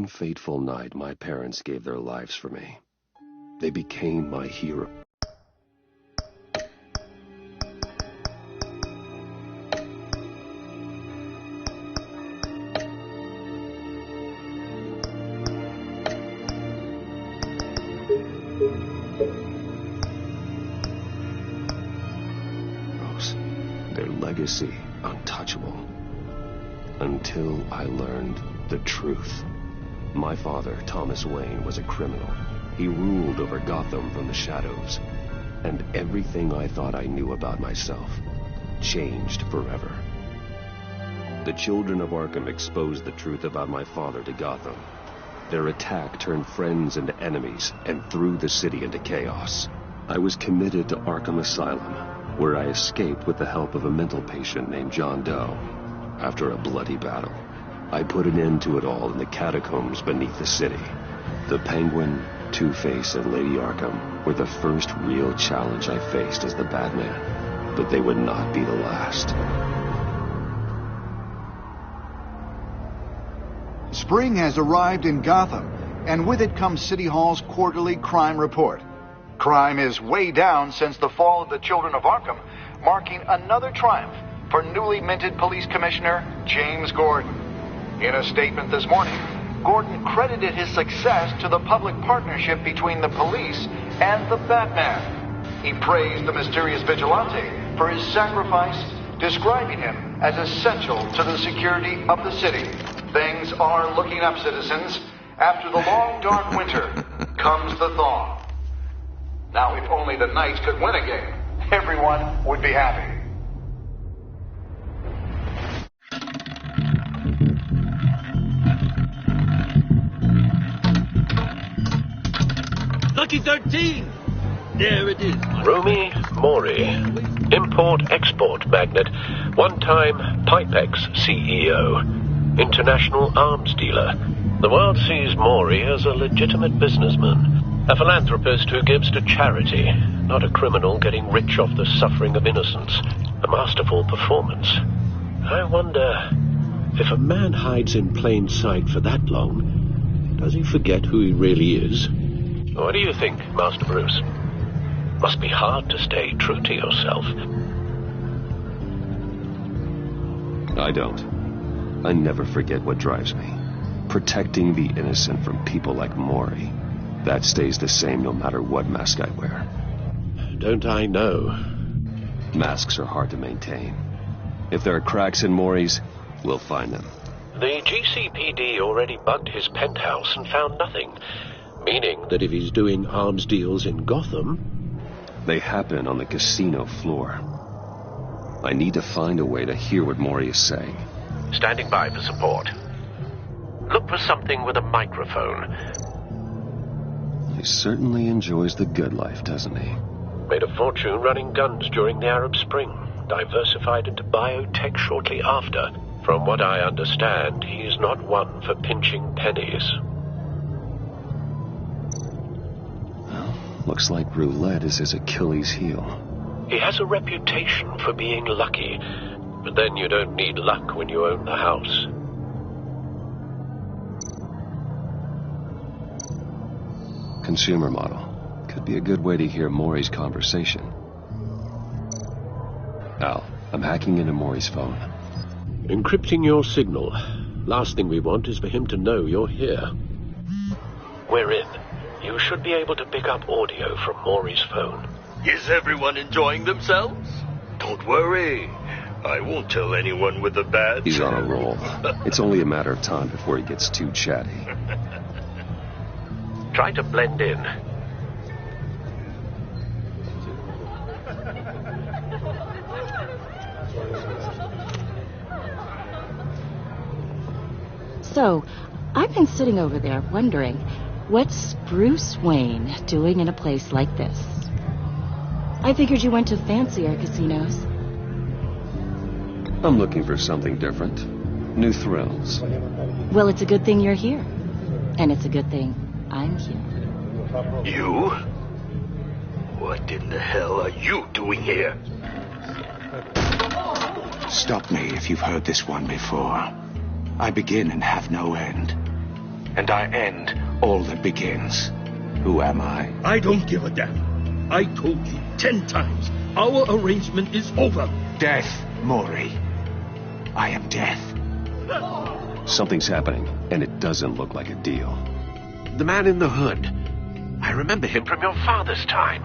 fateful night, my parents gave their lives for me. They became my hero. Their legacy untouchable. Until I learned the truth. My father, Thomas Wayne, was a criminal. He ruled over Gotham from the shadows. And everything I thought I knew about myself changed forever. The children of Arkham exposed the truth about my father to Gotham. Their attack turned friends into enemies and threw the city into chaos. I was committed to Arkham Asylum, where I escaped with the help of a mental patient named John Doe. After a bloody battle, I put an end to it all in the catacombs beneath the city. The Penguin, Two-Face, and Lady Arkham were the first real challenge I faced as the Batman, but they would not be the last. Spring has arrived in Gotham, and with it comes City Hall's quarterly crime report. Crime is way down since the fall of the Children of Arkham, marking another triumph for newly minted Police Commissioner James Gordon. In a statement this morning, Gordon credited his success to the public partnership between the police and the Batman. He praised the mysterious vigilante for his sacrifice, describing him as essential to the security of the city. Things are looking up, citizens. After the long, dark winter comes the thaw. Now, if only the Knights could win a game, everyone would be happy. Lucky 13! There it is. Romy Mori, import-export magnate, one-time Pipex CEO, international arms dealer. The world sees Mori as a legitimate businessman, a philanthropist who gives to charity, not a criminal getting rich off the suffering of innocence. A masterful performance. I wonder, if a man hides in plain sight for that long, does he forget who he really is? What do you think, Master Bruce? Must be hard to stay true to yourself. I don't. I never forget what drives me. Protecting the innocent from people like Mori. That stays the same no matter what mask I wear. Don't I know? Masks are hard to maintain. If there are cracks in Mori's, we'll find them. The GCPD already bugged his penthouse and found nothing. Meaning that if he's doing arms deals in Gotham... They happen on the casino floor. I need to find a way to hear what Mori is saying. Standing by for support. Look for something with a microphone. He certainly enjoys the good life, doesn't he? Made a fortune running guns during the Arab Spring. Diversified into biotech shortly after. From what I understand, he's not one for pinching pennies. Looks like roulette is his Achilles heel. He has a reputation for being lucky, but then you don't need luck when you own the house. Consumer model. Could be a good way to hear Mori's conversation. Al, I'm hacking into Mori's phone. Encrypting your signal. Last thing we want is for him to know you're here. We're in. You should be able to pick up audio from Mori's phone. Is everyone enjoying themselves? Don't worry. I won't tell anyone with a badge. He's on a roll. It's only a matter of time before he gets too chatty. Try to blend in. So, I've been sitting over there wondering, what's Bruce Wayne doing in a place like this? I figured you went to fancier casinos. I'm looking for something different. New thrills. Well, it's a good thing you're here. And it's a good thing I'm here. You? What in the hell are you doing here? Stop me if you've heard this one before. I begin and have no end. and I end all that begins. Who am I? I don't give a damn. I told you 10 times. Our arrangement is over. Death, Maury. I am death. Something's happening, and it doesn't look like a deal. The man in the hood. I remember him from your father's time.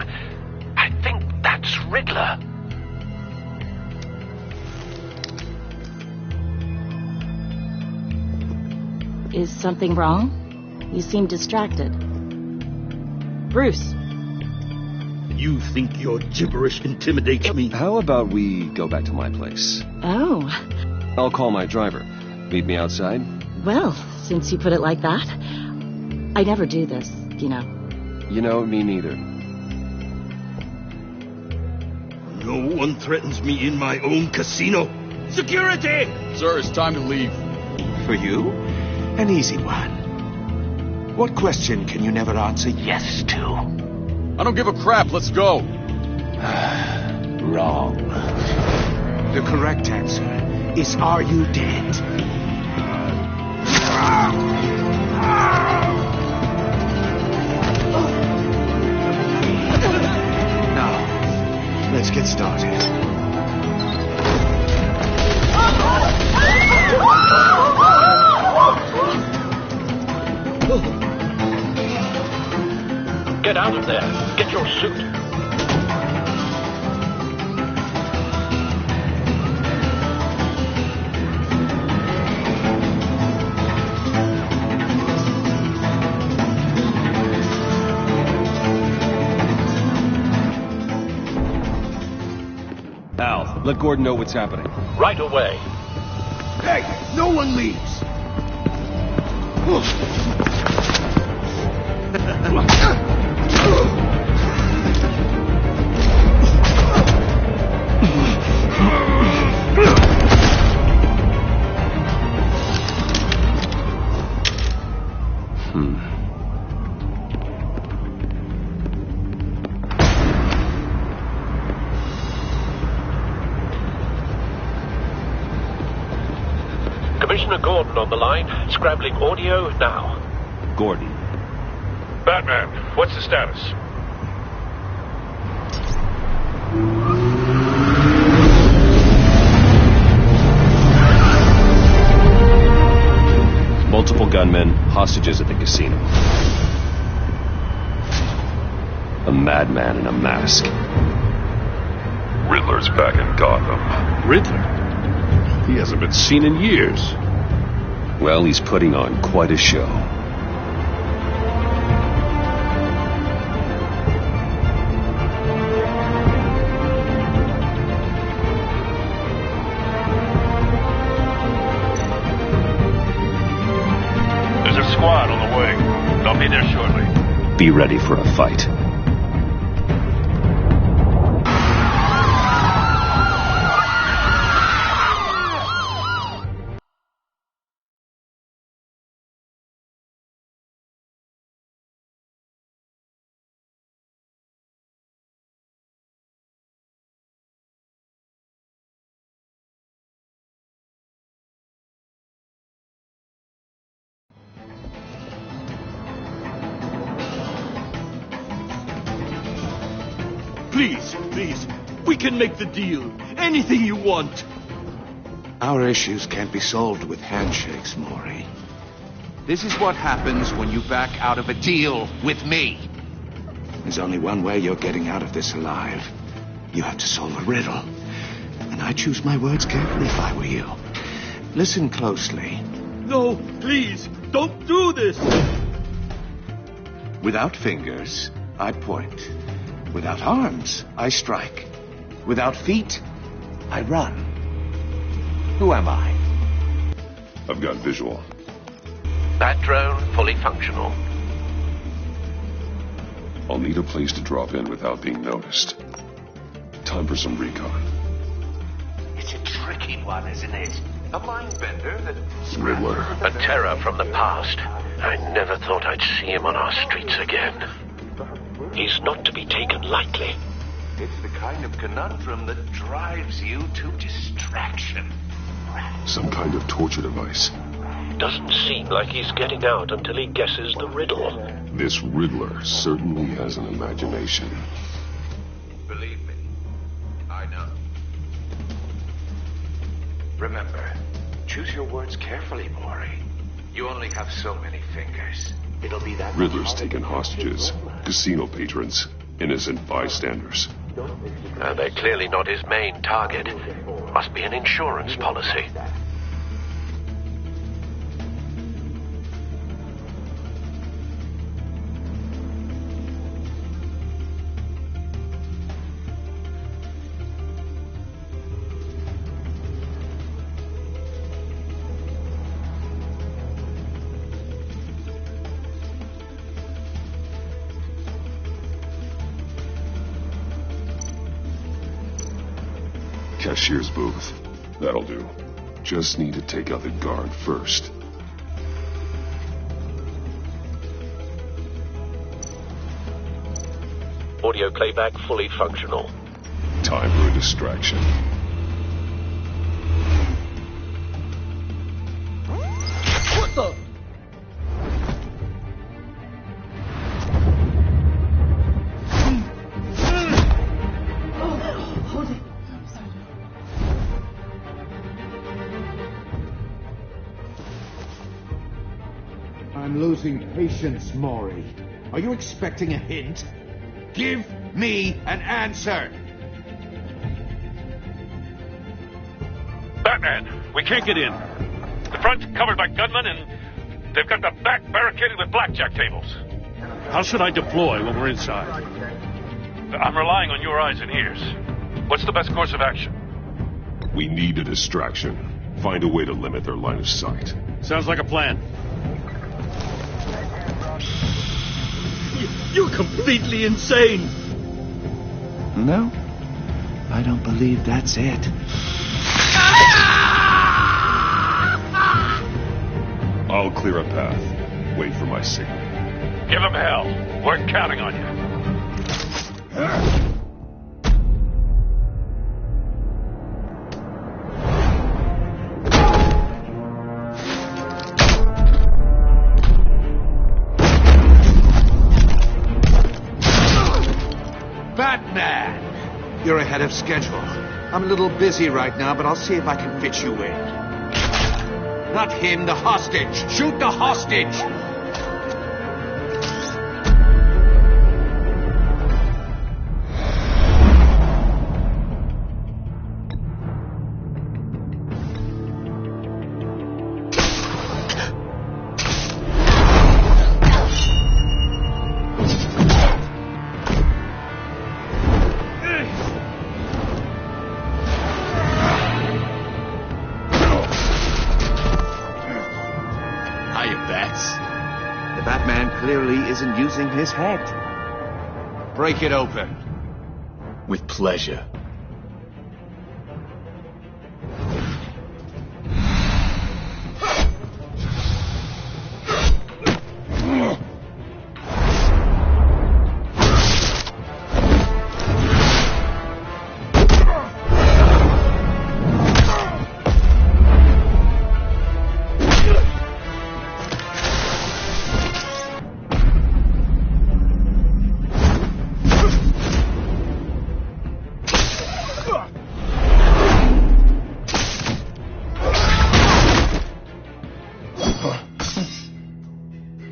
I think that's Riddler. Is something wrong? You seem distracted. Bruce. You think your gibberish intimidates me? How about we go back to my place? Oh. I'll call my driver. Meet me outside? Well, since you put it like that, I never do this, you know. You know, me neither. No one threatens me in my own casino. Security! Sir, it's time to leave. For you, an easy one. What question can you never answer yes to? I don't give a crap. Let's go. Wrong. The correct answer is, are you dead? Now, let's get started. Get out of there. Get your suit. Al, let Gordon know what's happening. Right away. Hey, no one leaves. Commissioner Gordon on the line. Scrambling audio now. Gordon. Batman, what's the status? Multiple gunmen, hostages at the casino. A madman in a mask. Riddler's back in Gotham. Riddler? He hasn't been seen in years. Well, he's putting on quite a show. There's a squad on the way. They'll be there shortly. Be ready for a fight. Please, we can make the deal. Anything you want. Our issues can't be solved with handshakes, Maury. This is what happens when you back out of a deal with me. There's only one way you're getting out of this alive. You have to solve a riddle. And I choose my words carefully if I were you. Listen closely. No, please, don't do this. Without fingers, I point. Without arms, I strike. Without feet, I run. Who am I? I've got visual. That drone fully functional. I'll need a place to drop in without being noticed. Time for some recon. It's a tricky one, isn't it? A mind bender that... Riddler. A terror from the past. I never thought I'd see him on our streets again. He's not to be taken lightly. It's the kind of conundrum that drives you to distraction. Some kind of torture device. Doesn't seem like he's getting out until he guesses the riddle. This Riddler certainly has an imagination. Believe me, I know. Remember, choose your words carefully, Maury. You only have so many fingers. It'll be that... Riddler's taken hostages, casino patrons, innocent bystanders. They're clearly not his main target. Must be an insurance policy. Cashier's booth. That'll do. Just need to take out the guard first. Audio playback fully functional. Time for a distraction. What the? I'm losing patience, Maury. Are you expecting a hint? Give me an answer! Batman, we can't get in. The front's covered by gunmen, and they've got the back barricaded with blackjack tables. How should I deploy when we're inside? I'm relying on your eyes and ears. What's the best course of action? We need a distraction. Find a way to limit their line of sight. Sounds like a plan. You're completely insane! No, I don't believe that's it. I'll clear a path. Wait for my signal. Give him hell. We're counting on you. Batman! You're ahead of schedule. I'm a little busy right now, but I'll see if I can fit you in. Not him, the hostage! Shoot the hostage! The Batman clearly isn't using his head. Break it open. With pleasure.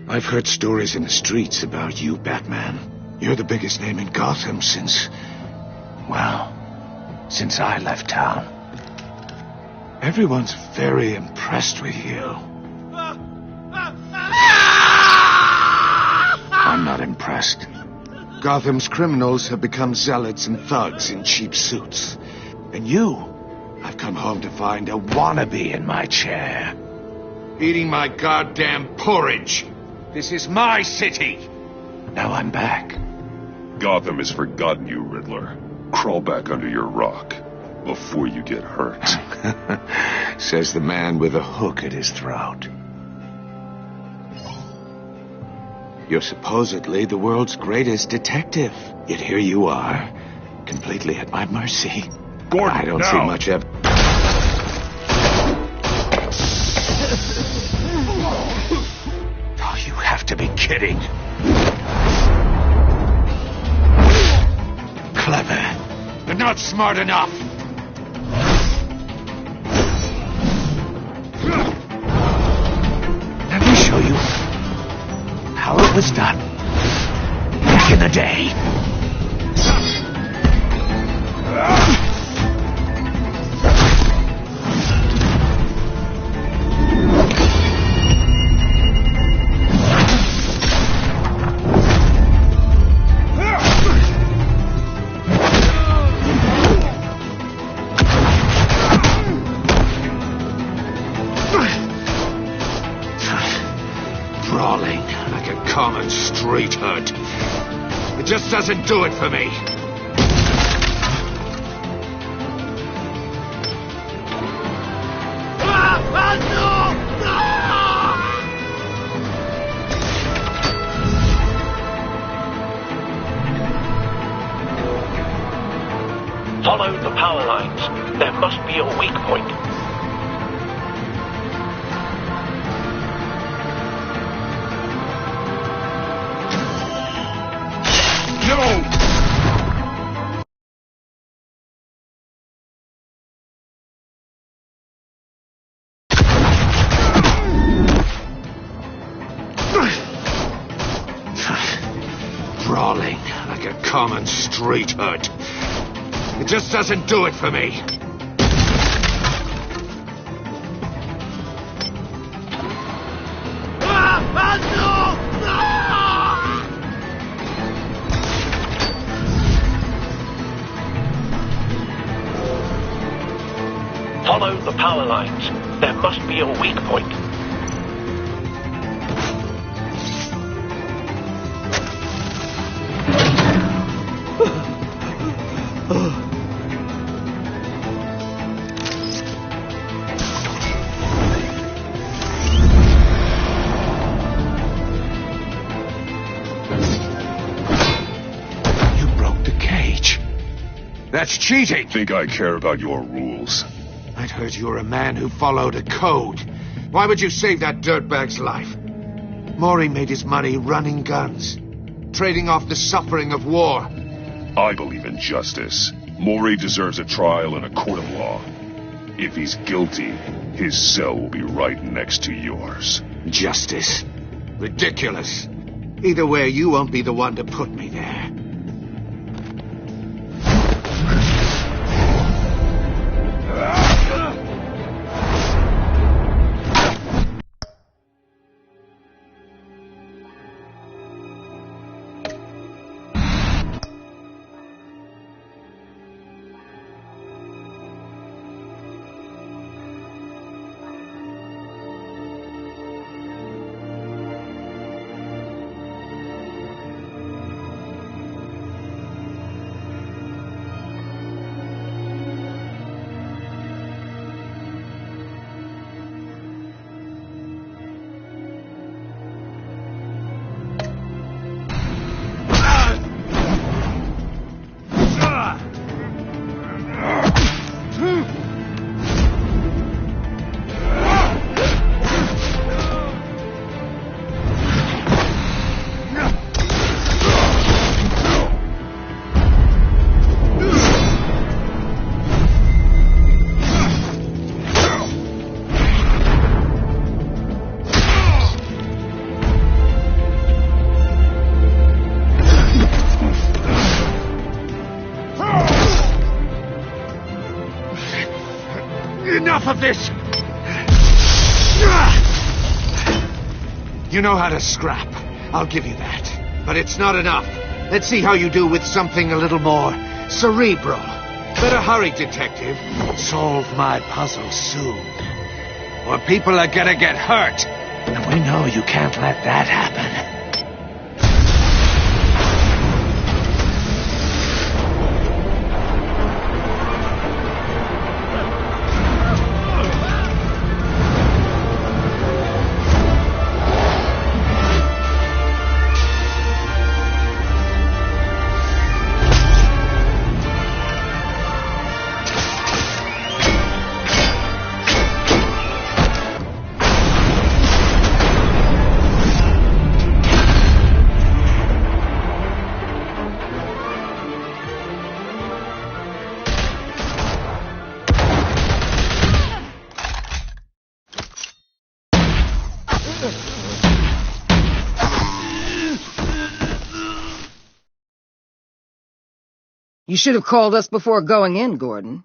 I've heard stories in the streets about you, Batman. You're the biggest name in Gotham since I left town. Everyone's very impressed with you. I'm not impressed. Gotham's criminals have become zealots and thugs in cheap suits. And I've come home to find a wannabe in my chair. Eating my goddamn porridge. This is my city. Now I'm back. Gotham has forgotten you, Riddler. Crawl back under your rock before you get hurt. Says the man with a hook at his throat. You're supposedly the world's greatest detective. Yet here you are, completely at my mercy. Gordon, I don't see much evidence. kidding. Clever, but not smart enough. Let me show you how it was done back in the day. Brawling like a common street hood. It just doesn't do it for me. Follow the power lines. There must be a weak point. No! Brawling like a common street hood. It just doesn't do it for me. Follow the power lines. There must be a weak point. You broke the cage. That's cheating. Think I care about your rules? I'd heard you were a man who followed a code. Why would you save that dirtbag's life? Maury made his money running guns, trading off the suffering of war. I believe in justice. Maury deserves a trial in a court of law. If he's guilty, his cell will be right next to yours. Justice? Ridiculous. Either way, you won't be the one to put me there. Enough of this! You know how to scrap. I'll give you that. But it's not enough. Let's see how you do with something a little more cerebral. Better hurry, detective. Solve my puzzle soon. Or people are gonna get hurt. And we know you can't let that happen. You should have called us before going in, Gordon.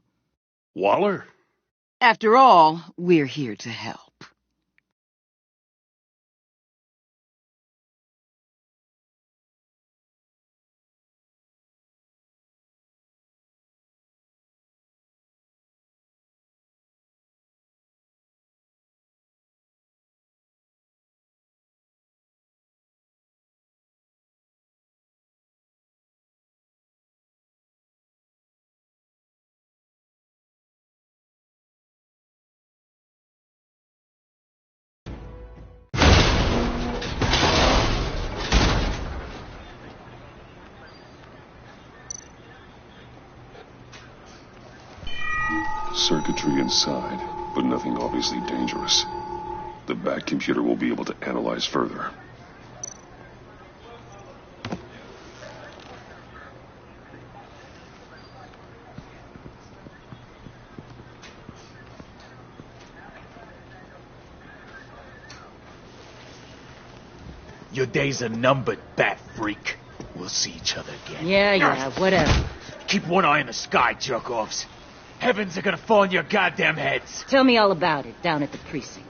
Waller? After all, we're here to help. Circuitry inside, but nothing obviously dangerous. The back computer will be able to analyze further. Your days are numbered, bat freak. We'll see each other again. Yeah, whatever. Keep one eye in the sky, jerk-offs. Heavens are gonna fall on your goddamn heads. Tell me all about it down at the precinct.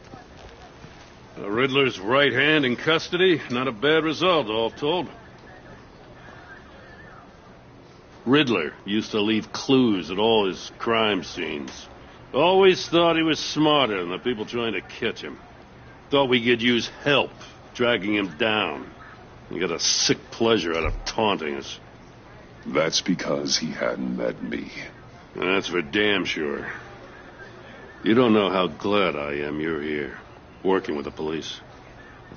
Riddler's right hand in custody. Not a bad result, all told. Riddler used to leave clues at all his crime scenes. Always thought he was smarter than the people trying to catch him. Thought we could use help dragging him down. He got a sick pleasure out of taunting us. That's because he hadn't met me. And that's for damn sure. You don't know how glad I am you're here, working with the police.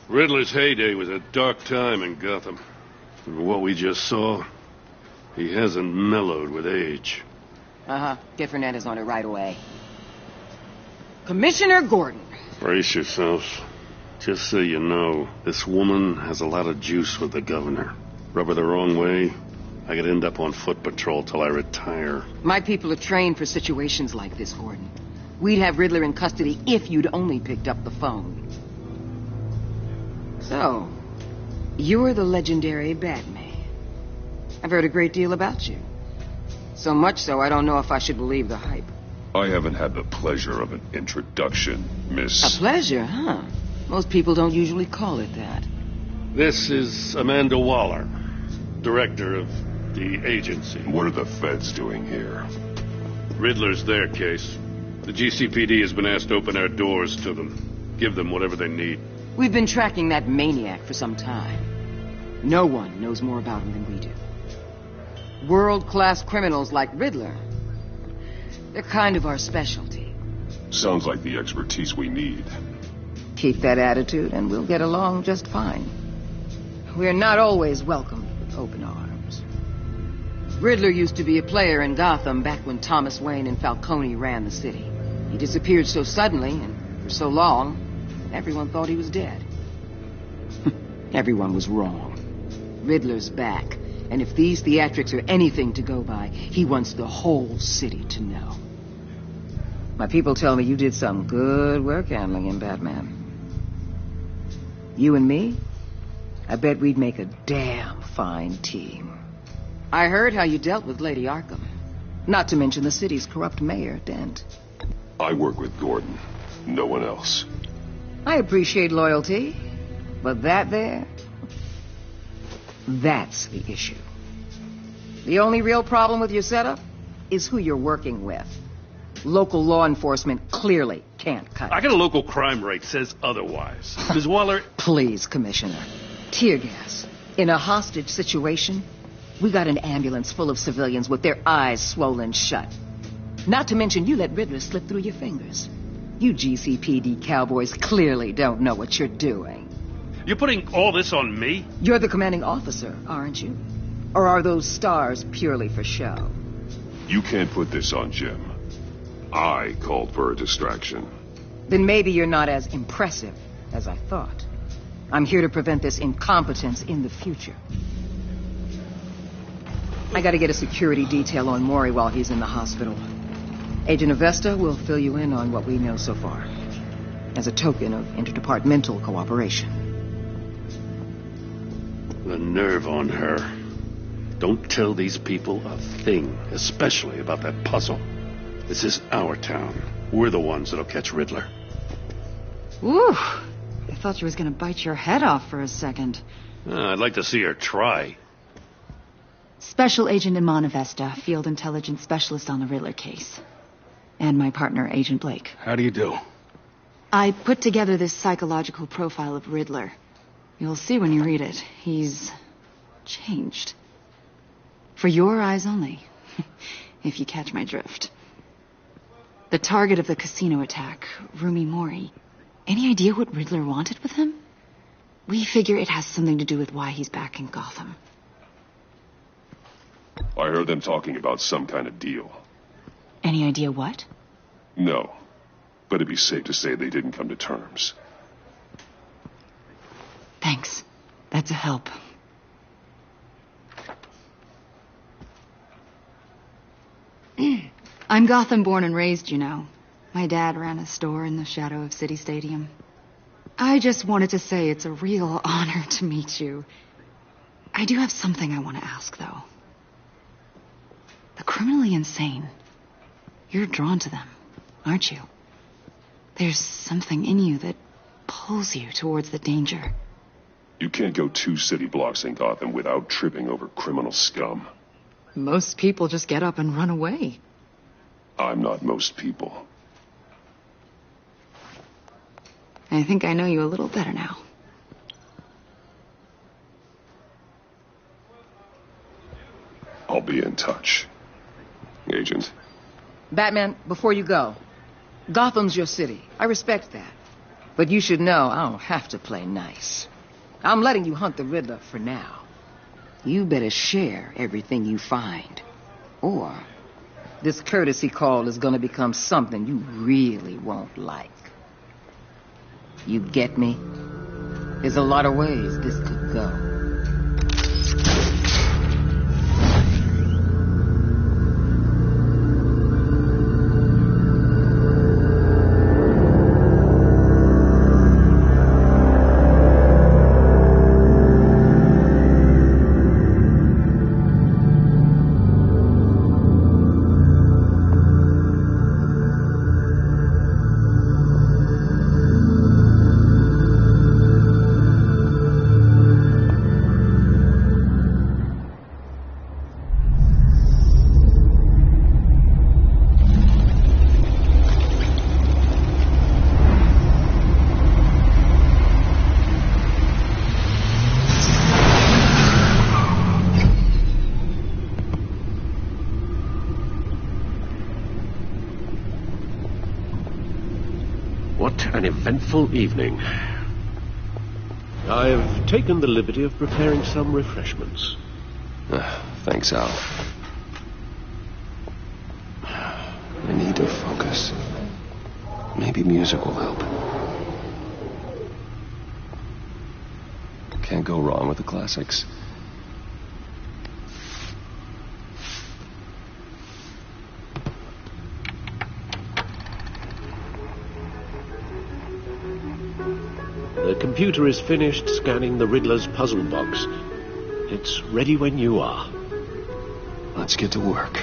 Riddler's heyday was a dark time in Gotham. And what we just saw, he hasn't mellowed with age. Get Fernandez on it right away. Commissioner Gordon. Brace yourselves. Just so you know, this woman has a lot of juice with the governor. Rub her the wrong way, I could end up on foot patrol till I retire. My people are trained for situations like this, Gordon. We'd have Riddler in custody if you'd only picked up the phone. So, you're the legendary Batman. I've heard a great deal about you. So much so, I don't know if I should believe the hype. I haven't had the pleasure of an introduction, Miss... A pleasure, huh? Most people don't usually call it that. This is Amanda Waller, director of the agency. What are the feds doing here? Riddler's their case. The GCPD has been asked to open our doors to them. Give them whatever they need. We've been tracking that maniac for some time. No one knows more about him than we do. World-class criminals like Riddler. They're kind of our specialty. Sounds like the expertise we need. Keep that attitude and we'll get along just fine. We're not always welcomed with open arms. Riddler used to be a player in Gotham back when Thomas Wayne and Falcone ran the city. He disappeared so suddenly and for so long, everyone thought he was dead. Everyone was wrong. Riddler's back, and if these theatrics are anything to go by, he wants the whole city to know. My people tell me you did some good work handling him, Batman. You and me, I bet we'd make a damn fine team. I heard how you dealt with Lady Arkham. Not to mention the city's corrupt mayor, Dent. I work with Gordon. No one else. I appreciate loyalty, but that there, that's the issue. The only real problem with your setup is who you're working with. Local law enforcement clearly can't cut it. I got a local crime rate says otherwise. Ms. Waller... Please, Commissioner. Tear gas. In a hostage situation, we got an ambulance full of civilians with their eyes swollen shut. Not to mention you let Riddler slip through your fingers. You GCPD cowboys clearly don't know what you're doing. You're putting all this on me? You're the commanding officer, aren't you? Or are those stars purely for show? You can't put this on Jim. I called for a distraction. Then maybe you're not as impressive as I thought. I'm here to prevent this incompetence in the future. I gotta get a security detail on Maury while he's in the hospital. Agent Avesta will fill you in on what we know so far, as a token of interdepartmental cooperation. The nerve on her. Don't tell these people a thing, especially about that puzzle. This is our town. We're the ones that'll catch Riddler. Ooh, I thought you was gonna bite your head off for a second. I'd like to see her try. Special Agent Imana Vesta, Field Intelligence Specialist on the Riddler case. And my partner, Agent Blake. How do you do? I put together this psychological profile of Riddler. You'll see when you read it. He's changed. For your eyes only, if you catch my drift. The target of the casino attack, Rumi Mori. Any idea what Riddler wanted with him? We figure it has something to do with why he's back in Gotham. I heard them talking about some kind of deal. Any idea what? No, but it'd be safe to say they didn't come to terms. Thanks. That's a help. I'm Gotham born and raised, you know. My dad ran a store in the shadow of City Stadium. I just wanted to say it's a real honor to meet you. I do have something I want to ask, though. The criminally insane. You're drawn to them, aren't you? There's something in you that pulls you towards the danger. You can't go 2 city blocks in Gotham without tripping over criminal scum. Most people just get up and run away. I'm not most people. I think I know you a little better now. I'll be in touch, Agent. Batman, before you go, Gotham's your city. I respect that. But you should know I don't have to play nice. I'm letting you hunt the Riddler for now. You better share everything you find. Or this courtesy call is going to become something you really won't like. You get me? There's a lot of ways this could go. An eventful evening. I've taken the liberty of preparing some refreshments. Thanks, Al. I need to focus. Maybe music will help. Can't go wrong with the classics. The computer is finished scanning the Riddler's puzzle box. It's ready when you are. Let's get to work.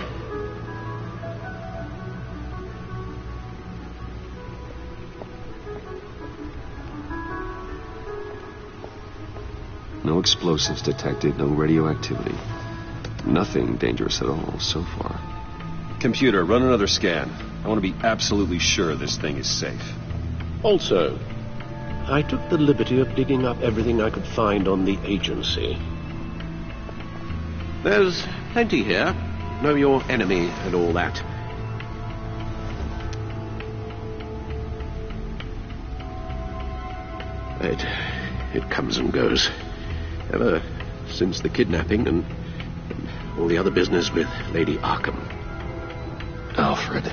No explosives detected, no radioactivity. Nothing dangerous at all so far. Computer, run another scan. I want to be absolutely sure this thing is safe. Also, I took the liberty of digging up everything I could find on the agency. There's plenty here. Know your enemy and all that. It comes and goes. Ever since the kidnapping and all the other business with Lady Arkham. Alfred.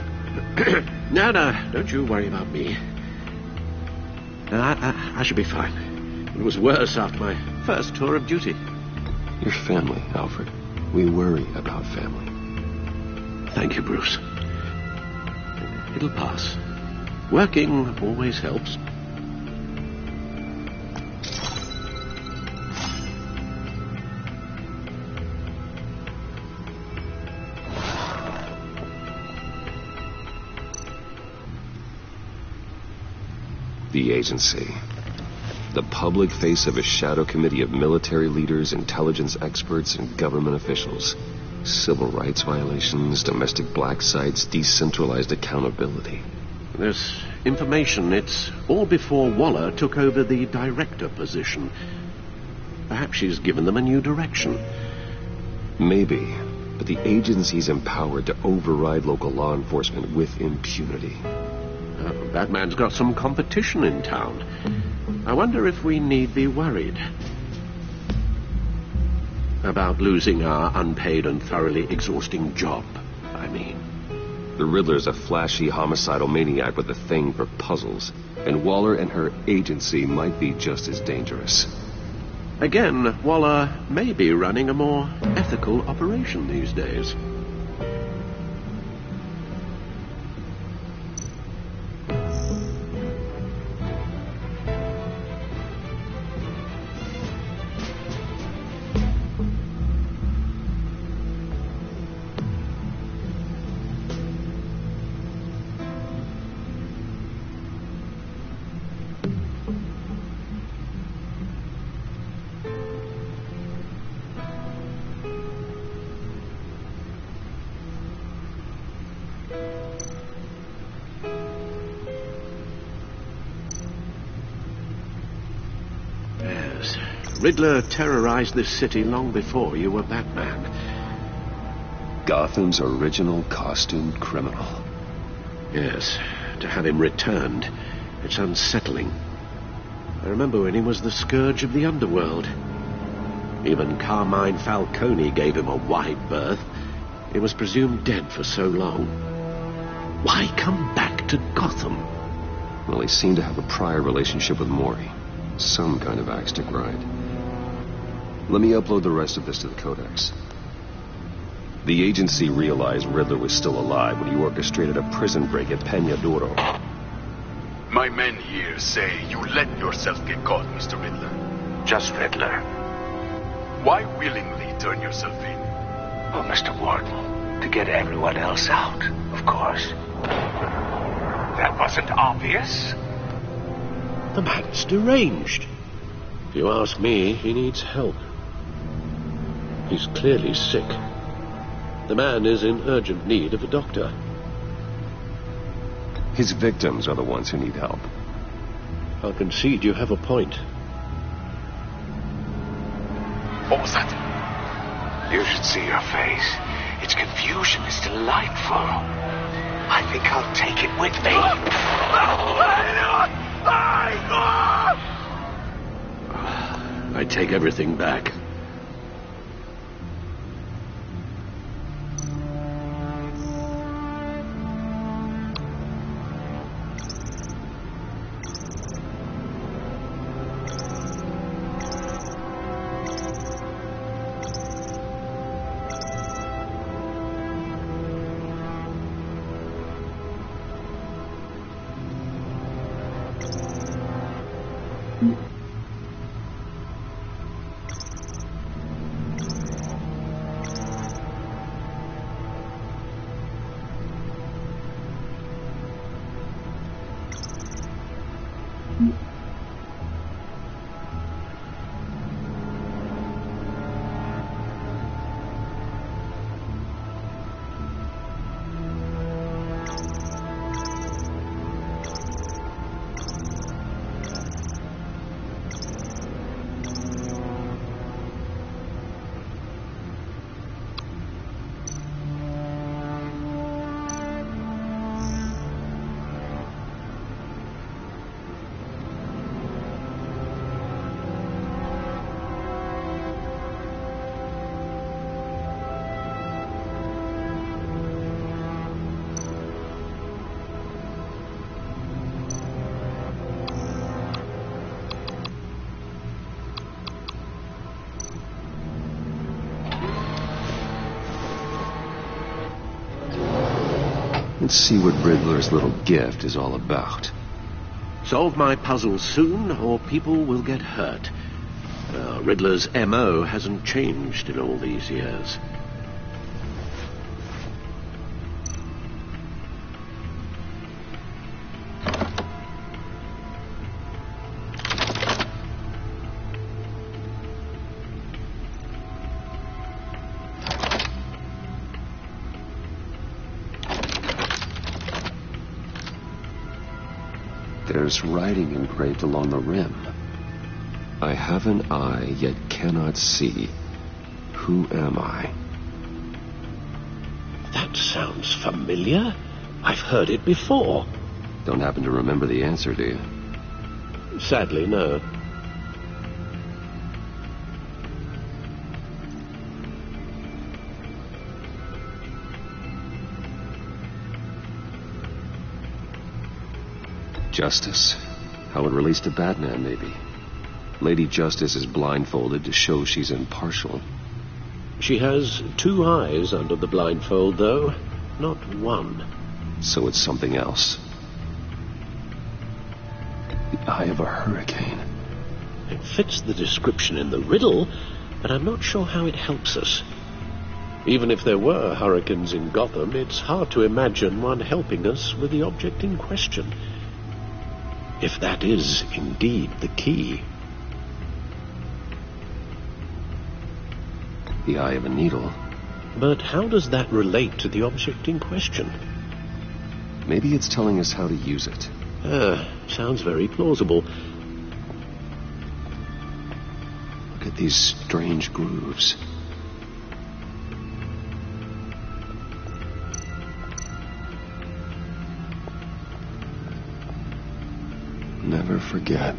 No, don't you worry about me. I should be fine. It was worse after my first tour of duty. Your family, Alfred. We worry about family. Thank you, Bruce. It'll pass. Working always helps. The agency. The public face of a shadow committee of military leaders, intelligence experts, and government officials. Civil rights violations, domestic black sites, decentralized accountability. This information, it's all before Waller took over the director position. Perhaps she's given them a new direction. Maybe, but the agency's empowered to override local law enforcement with impunity. Batman's got some competition in town. I wonder if we need be worried about losing our unpaid and thoroughly exhausting job, I mean. The Riddler's a flashy, homicidal maniac with a thing for puzzles, and Waller and her agency might be just as dangerous. Again, Waller may be running a more ethical operation these days. Riddler terrorized this city long before you were Batman. Gotham's original costumed criminal. Yes, to have him returned, it's unsettling. I remember when he was the scourge of the underworld. Even Carmine Falcone gave him a wide berth. He was presumed dead for so long. Why come back to Gotham? Well, he seemed to have a prior relationship with Mori. Some kind of axe to grind. Let me upload the rest of this to the Codex. The agency realized Riddler was still alive when he orchestrated a prison break at Peñadoro. My men here say you let yourself get caught, Mr. Riddler. Just Riddler. Why willingly turn yourself in? Oh, Mr. Warden, to get everyone else out, of course. That wasn't obvious. The man's deranged. If you ask me, he needs help. He's clearly sick. The man is in urgent need of a doctor. His victims are the ones who need help. I'll concede you have a point. What was that? You should see your face. Its confusion is delightful. I think I'll take it with me. I take everything back. Let's see what Riddler's little gift is all about. Solve my puzzles soon, or people will get hurt. Riddler's M.O. hasn't changed in all these years. There's writing engraved along the rim. I have an eye, yet cannot see. Who am I? That sounds familiar. I've heard it before. Don't happen to remember the answer, do you? Sadly, no. Justice? How it relates to Batman, maybe. Lady Justice is blindfolded to show she's impartial. She has 2 eyes under the blindfold, though. Not 1. So it's something else. The eye of a hurricane. It fits the description in the riddle, but I'm not sure how it helps us. Even if there were hurricanes in Gotham, it's hard to imagine one helping us with the object in question. If that is indeed the key. The eye of a needle. But how does that relate to the object in question? Maybe it's telling us how to use it. Sounds very plausible. Look at these strange grooves. Never forget.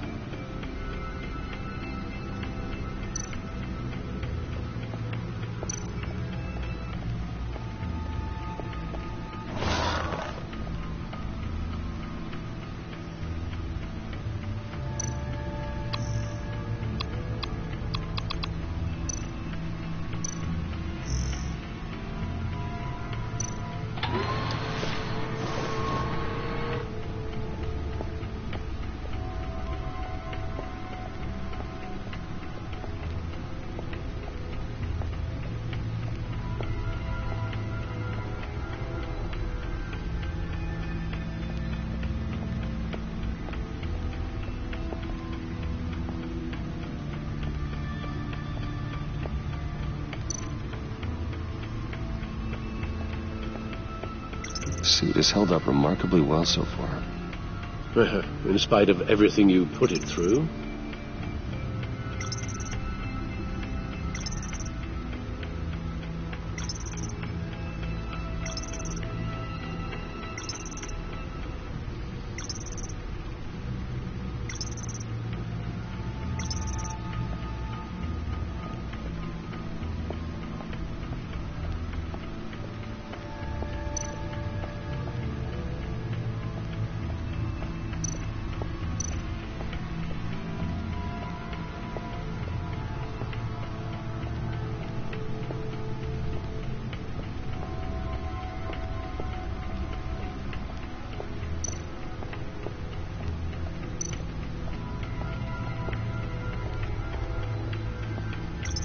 Suit has held up remarkably well so far. In spite of everything you put it through.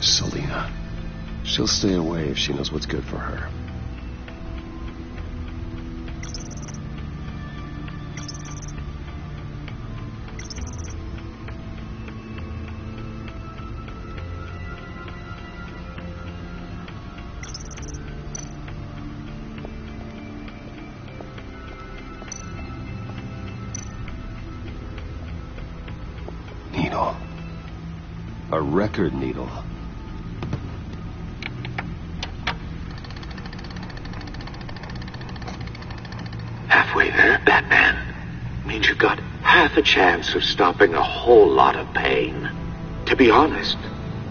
Selina. She'll stay away if she knows what's good for her. Needle. A record needle. Halfway there, Batman. Means you've got half a chance of stopping a whole lot of pain. To be honest,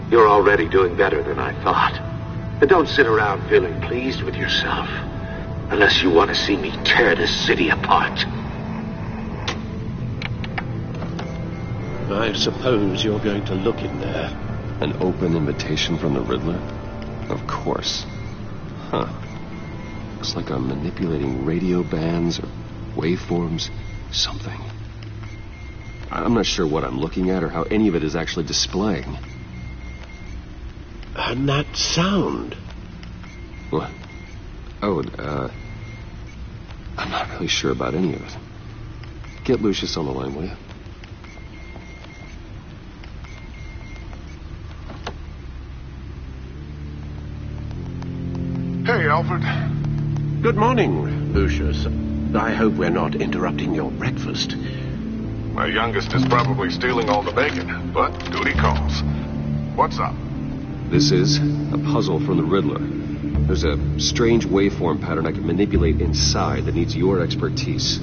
you're already doing better than I thought. But don't sit around feeling pleased with yourself. Unless you want to see me tear this city apart. I suppose you're going to look in there. An open invitation from the Riddler? Of course. Huh. Looks like I'm manipulating radio bands or waveforms. Something. I'm not sure what I'm looking at or how any of it is actually displaying. And that sound. What? Oh, I'm not really sure about any of it. Get Lucius on the line, will you? Hey, Alfred. Good morning, Lucius. I hope we're not interrupting your breakfast. My youngest is probably stealing all the bacon, but duty calls. What's up? This is a puzzle from the Riddler. There's a strange waveform pattern I can manipulate inside that needs your expertise.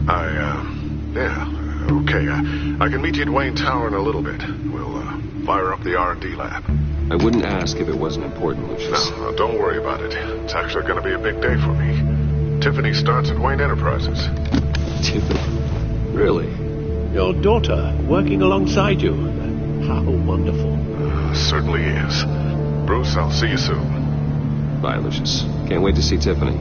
Yeah, okay. I can meet you at Wayne Tower in a little bit. We'll, fire up the R&D lab. I wouldn't ask if it wasn't important, Lucius. No, don't worry about it. It's actually going to be a big day for me. Tiffany starts at Wayne Enterprises. Tiffany? Really? Your daughter, working alongside you. How wonderful. Certainly is. Bruce, I'll see you soon. Bye, Lucius. Can't wait to see Tiffany.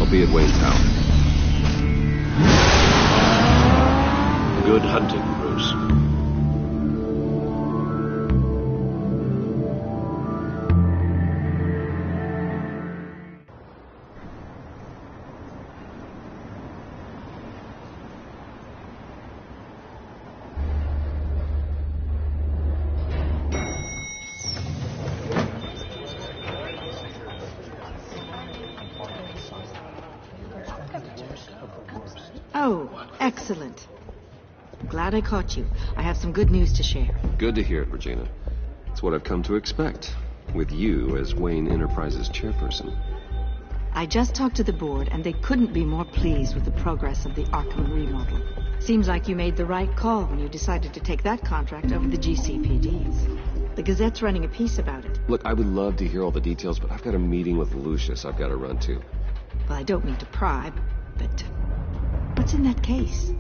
I'll be at Wayne Tower. Good hunting, Bruce. Oh, excellent. Glad I caught you. I have some good news to share. Good to hear it, Regina. It's what I've come to expect, with you as Wayne Enterprises chairperson. I just talked to the board, and they couldn't be more pleased with the progress of the Arkham remodel. Seems like you made the right call when you decided to take that contract over the GCPD's. The Gazette's running a piece about it. Look, I would love to hear all the details, but I've got a meeting with Lucius I've got to run to. Well, I don't mean to pry, but what's in that case?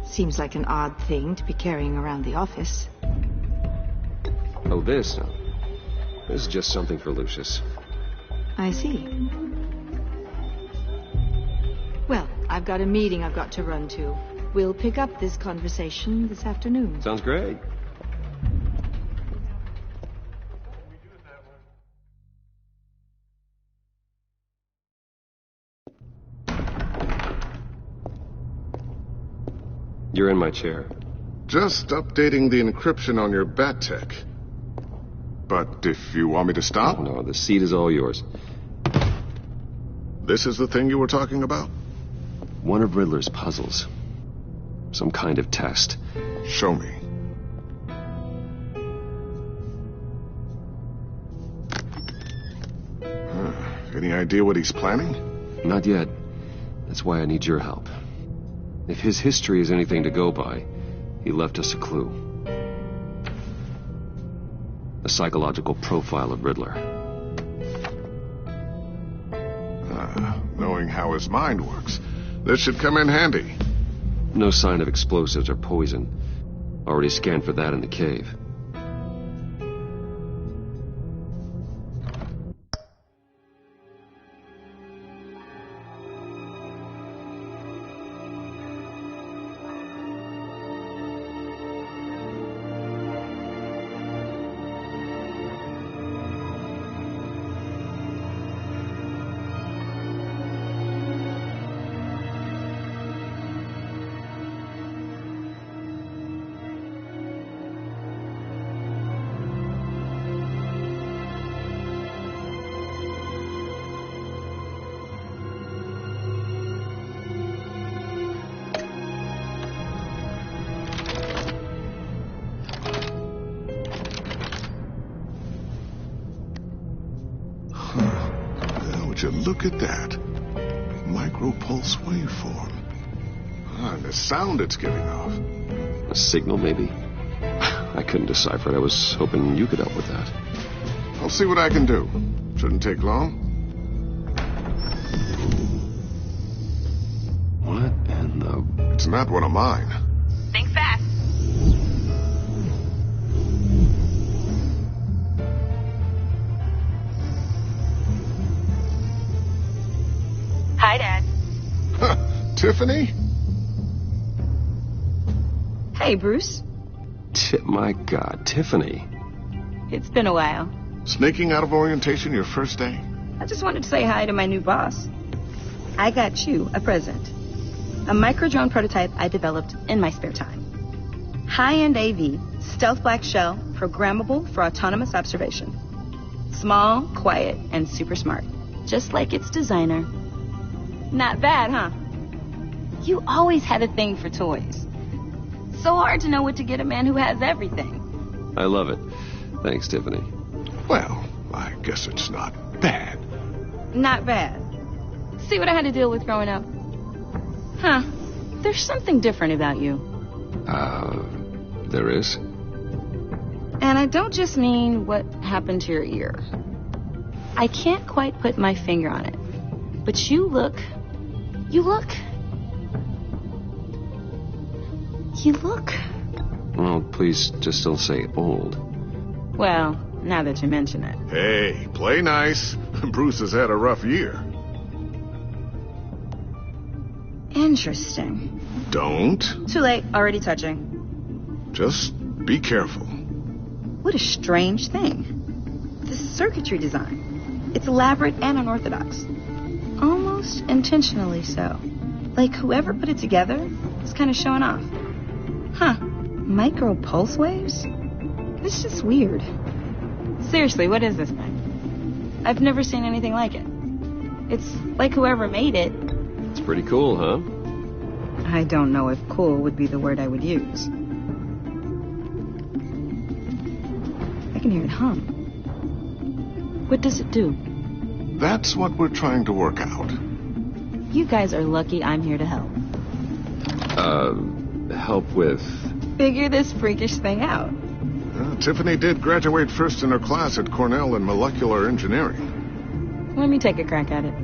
Seems like an odd thing to be carrying around the office. Oh, this? No. This is just something for Lucius. I see. Well, I've got a meeting I've got to run to. We'll pick up this conversation this afternoon. Sounds great. You're in my chair. Just updating the encryption on your bat tech. But if you want me to stop? No, the seat is all yours. This is the thing you were talking about? One of Riddler's puzzles. Some kind of test. Show me. Any idea what he's planning? Not yet. That's why I need your help. If his history is anything to go by, he left us a clue. A psychological profile of Riddler. Knowing how his mind works, this should come in handy. No sign of explosives or poison. Already scanned for that in the cave. Look at that. Micro-pulse waveform. And the sound it's giving off. A signal, maybe? I couldn't decipher it. I was hoping you could help with that. I'll see what I can do. Shouldn't take long. What in the... It's not one of mine. Think fast. Hi, Dad. Tiffany? Hey, Bruce. My God, Tiffany. It's been a while. Sneaking out of orientation your first day? I just wanted to say hi to my new boss. I got you a present. A micro-drone prototype I developed in my spare time. High-end AV, stealth black shell, programmable for autonomous observation. Small, quiet, and super smart. Just like its designer. Not bad, huh? You always had a thing for toys. So hard to know what to get a man who has everything. I love it. Thanks, Tiffany. Well, I guess it's not bad. Not bad. See what I had to deal with growing up? Huh. There's something different about you. There is? And I don't just mean what happened to your ear. I can't quite put my finger on it. But you look... Well, please just don't say old. Well, now that you mention it. Hey, play nice. Bruce has had a rough year. Interesting. Don't. Too late. Already touching. Just be careful. What a strange thing. The circuitry design. It's elaborate and unorthodox. Almost intentionally so. Like whoever put it together is kind of showing off. Huh. Micro pulse waves? This is weird. Seriously, what is this thing? I've never seen anything like it. It's like whoever made it. It's pretty cool, huh? I don't know if cool would be the word I would use. I can hear it hum. What does it do? That's what we're trying to work out. You guys are lucky I'm here to help. Help with... Figure this freakish thing out. Tiffany did graduate first in her class at Cornell in molecular engineering. Let me take a crack at it.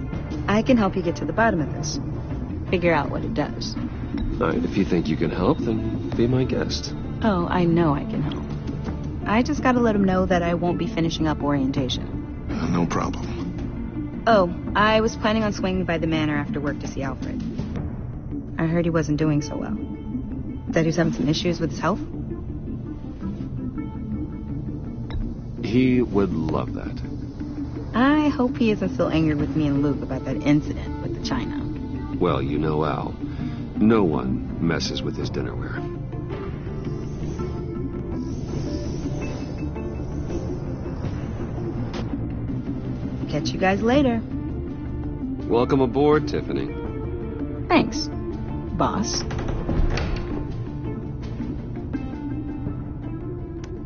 I can help you get to the bottom of this. Figure out what it does. All right, if you think you can help, then be my guest. Oh, I know I can help. I just gotta let him know that I won't be finishing up orientation. No problem. Oh, I was planning on swinging by the manor after work to see Alfred. I heard he wasn't doing so well. That he was having some issues with his health? He would love that. I hope he isn't still angry with me and Luke about that incident with the china. Well, you know Al. No one messes with his dinnerware. Catch you guys later. Welcome aboard, Tiffany. Thanks, boss.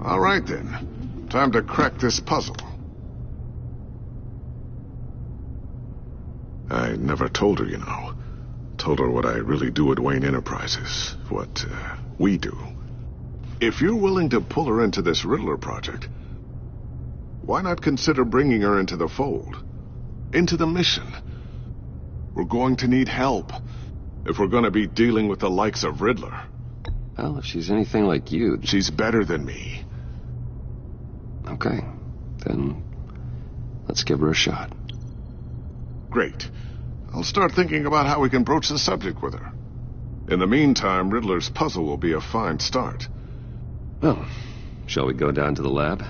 All right, then. Time to crack this puzzle. I never told her, you know. Told her what I really do at Wayne Enterprises. What we do. If you're willing to pull her into this Riddler project, why not consider bringing her into the fold? Into the mission? We're going to need help if we're going to be dealing with the likes of Riddler. Well, if she's anything like you... She's better than me. Okay. Then let's give her a shot. Great. I'll start thinking about how we can broach the subject with her. In the meantime, Riddler's puzzle will be a fine start. Well, shall we go down to the lab?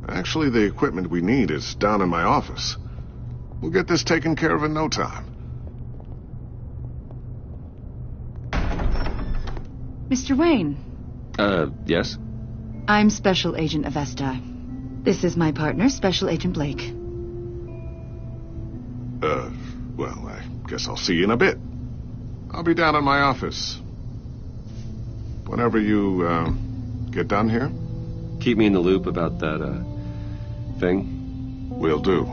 Actually, the equipment we need is down in my office. We'll get this taken care of in no time. Mr. Wayne. Yes? I'm Special Agent Avesta. This is my partner, Special Agent Blake. Well, I guess I'll see you in a bit. I'll be down in my office. Whenever you, get done here. Keep me in the loop about that, thing. Will do.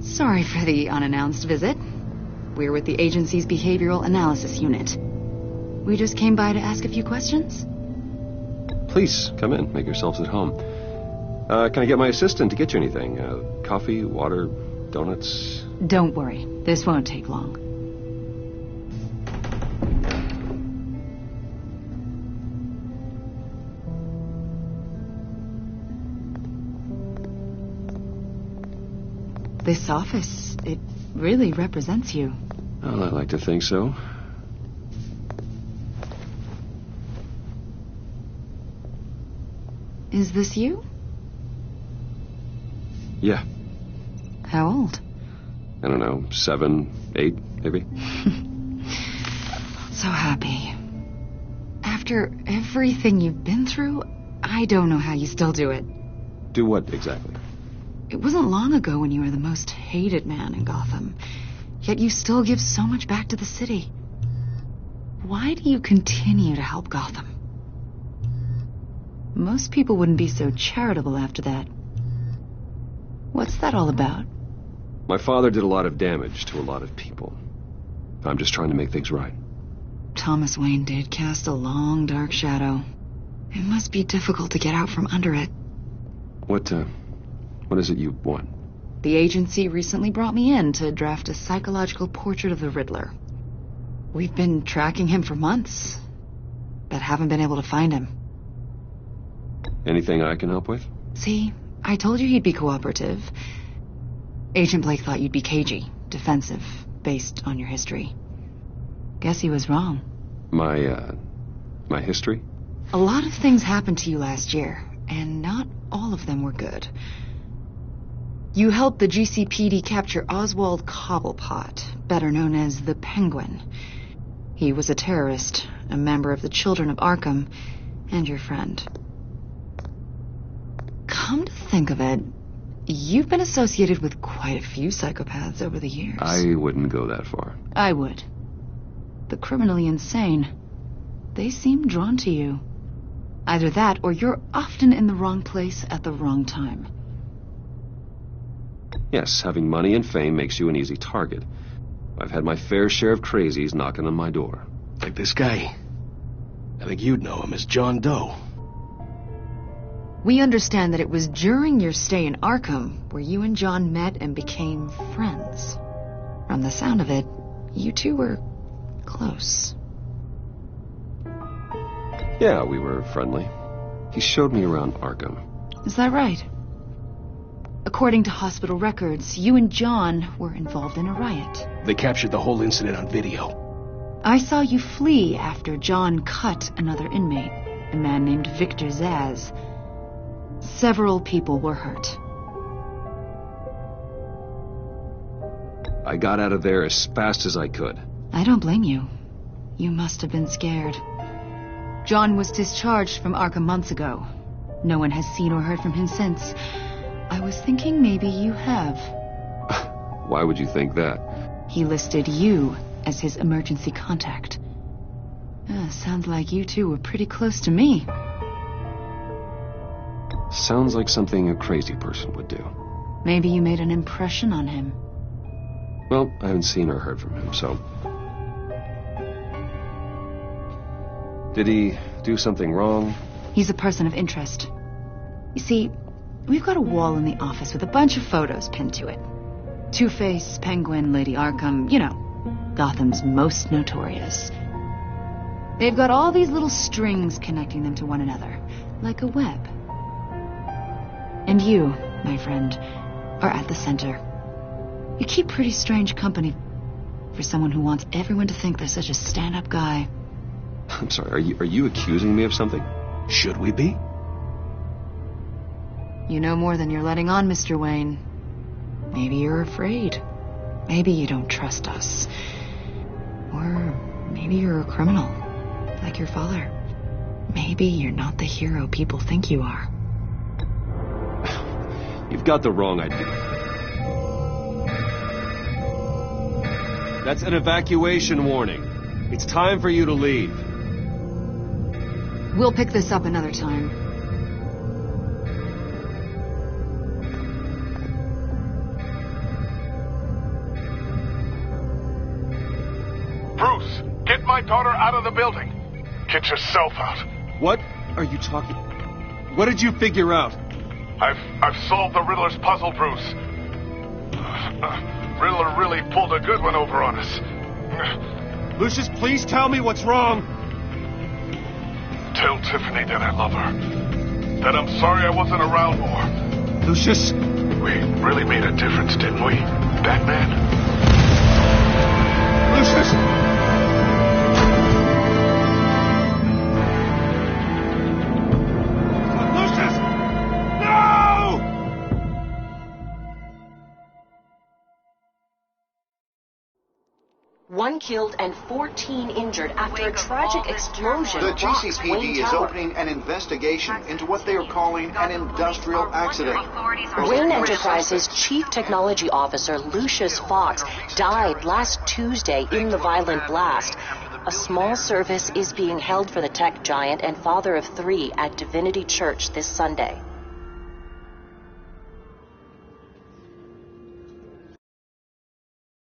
Sorry for the unannounced visit. We're with the agency's behavioral analysis unit. We just came by to ask a few questions. Please, come in. Make yourselves at home. Can I get my assistant to get you anything? Coffee, water, donuts? Don't worry. This won't take long. This office, it really represents you. Well, I like to think so. Is this you? Yeah. How old? I don't know, 7, 8, maybe? So happy. After everything you've been through, I don't know how you still do it. Do what exactly? It wasn't long ago when you were the most hated man in Gotham, yet you still give so much back to the city. Why do you continue to help Gotham? Most people wouldn't be so charitable after that. What's that all about? My father did a lot of damage to a lot of people. I'm just trying to make things right. Thomas Wayne did cast a long, dark shadow. It must be difficult to get out from under it. What is it you want? The agency recently brought me in to draft a psychological portrait of the Riddler. We've been tracking him for months, but haven't been able to find him. Anything I can help with? See, I told you he'd be cooperative. Agent Blake thought you'd be cagey, defensive, based on your history. Guess he was wrong. My history? A lot of things happened to you last year, and not all of them were good. You helped the GCPD capture Oswald Cobblepot, better known as the Penguin. He was a terrorist, a member of the Children of Arkham, and your friend. Come to think of it, you've been associated with quite a few psychopaths over the years. I wouldn't go that far. I would. The criminally insane. They seem drawn to you. Either that, or you're often in the wrong place at the wrong time. Yes, having money and fame makes you an easy target. I've had my fair share of crazies knocking on my door. Like this guy. I think you'd know him as John Doe. We understand that it was during your stay in Arkham where you and John met and became friends. From the sound of it, you two were close. Yeah, we were friendly. He showed me around Arkham. Is that right? According to hospital records, you and John were involved in a riot. They captured the whole incident on video. I saw you flee after John cut another inmate, a man named Victor Zaz. Several people were hurt. I got out of there as fast as I could. I don't blame you. You must have been scared. John was discharged from Arkham months ago. No one has seen or heard from him since. I was thinking maybe you have. Why would you think that? He listed you as his emergency contact. Sounds like you two were pretty close to me. Sounds like something a crazy person would do. Maybe you made an impression on him. Well, I haven't seen or heard from him, so... Did he do something wrong? He's a person of interest. You see, we've got a wall in the office with a bunch of photos pinned to it. Two-Face, Penguin, Lady Arkham, you know, Gotham's most notorious. They've got all these little strings connecting them to one another, like a web. And you, my friend, are at the center. You keep pretty strange company for someone who wants everyone to think they're such a stand-up guy. I'm sorry, are you accusing me of something? Should we be? You know more than you're letting on, Mr. Wayne. Maybe you're afraid. Maybe you don't trust us. Or maybe you're a criminal, like your father. Maybe you're not the hero people think you are. You've got the wrong idea. That's an evacuation warning. It's time for you to leave. We'll pick this up another time. Bruce, get my daughter out of the building. Get yourself out. What are you talking... What did you figure out? I've solved the Riddler's puzzle, Bruce. Riddler really pulled a good one over on us. Lucius, please tell me what's wrong. Tell Tiffany that I love her. That I'm sorry I wasn't around more. Lucius? We really made a difference, didn't we, Batman? Lucius! Lucius! No! One 1 killed and 14 injured after a tragic explosion. The rocks GCPD Wayne is Tower. opening an investigation into what they are calling an industrial accident. Wayne Enterprises Chief Technology Officer Lucius Fox died last Tuesday in the violent blast. A small service is being held for the tech giant and father of 3 at Divinity Church this Sunday.